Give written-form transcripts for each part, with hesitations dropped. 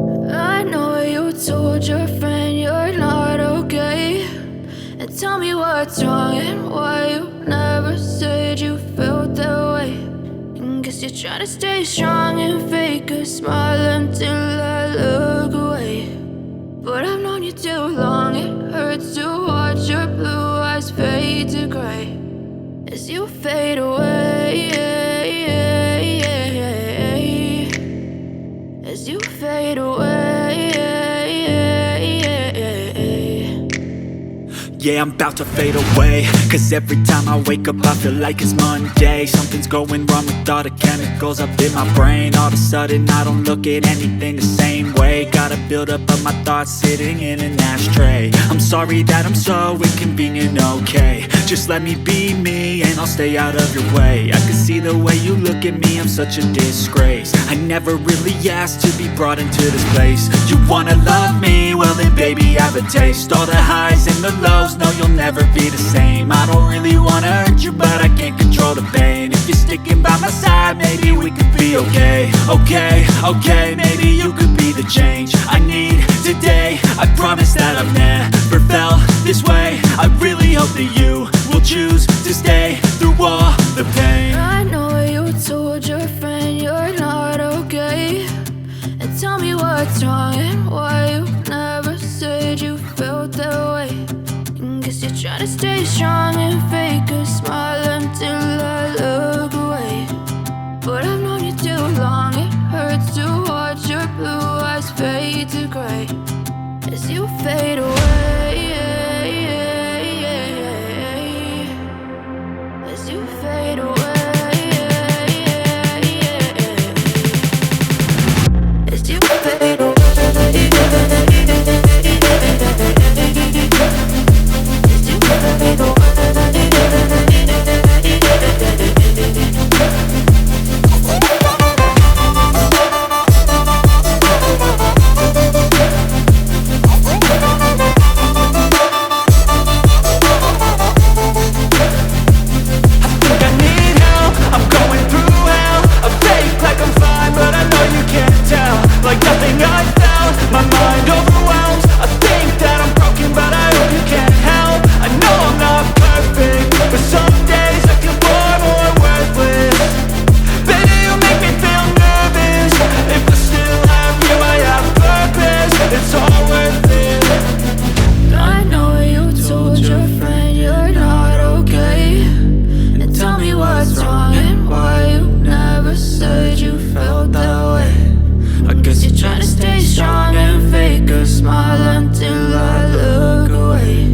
I know you told your friend you're not okay. And tell me what's wrong and why you never said you felt that way. And guess you're trying to stay strong and fake a smile until I look away. But I've known you too long, it hurts to watch your blue eyes fade to gray as you fade away. As you fade away. Yeah, I'm about to fade away, cause every time I wake up I feel like it's Monday. Something's going wrong with all the chemicals up in my brain. All of a sudden I don't look at anything the same way. Got a buildup of my thoughts sitting in an ashtray. I'm sorry that I'm so inconvenient, okay. Just let me be me and I'll stay out of your way. I can see the way you look at me, I'm such a disgrace. I never really asked to be brought into this place. You wanna love me? Well then baby I have a taste. All the highs and the lows, no you'll never be the same. I don't really wanna hurt you but I can't control the pain. If you're sticking by my side maybe we could be okay. Okay, maybe you could be the change I need today. I promise that I've never felt this way. I really hope that you will choose to stay through all the pain. I know you told your friend you're not okay. And tell me what's wrong and why you never said you felt that way. And guess you're trying to stay strong and fake a smile until I look away. But I've known you too long, it hurts to watch your blue eyes fade to gray as you fade away. As you fade away. As you fade away. As you fade away. Like nothing I felt, my mind overwhelms. I think that I'm broken, but I hope you can't help. I know I'm not perfect, but some days I feel far more worthless. Baby, you make me feel nervous. If I still have you, I have purpose. It's all worth it. I know you told your friend you're not okay. And tell me what's wrong and why you never said you felt that way. I guess you're trying to stay strong and fake a smile until I look away.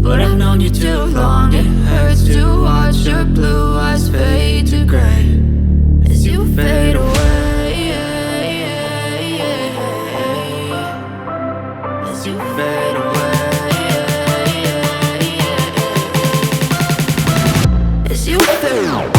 But I've known you too long, it hurts to watch your blue eyes fade to gray as you fade away. As you fade away. As you fade away.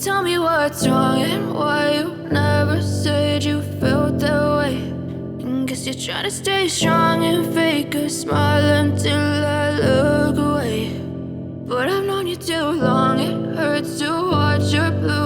Tell me what's wrong and why you never said you felt that way. And guess you're trying to stay strong and fake a smile until I look away. But I've known you too long, it hurts to watch your blue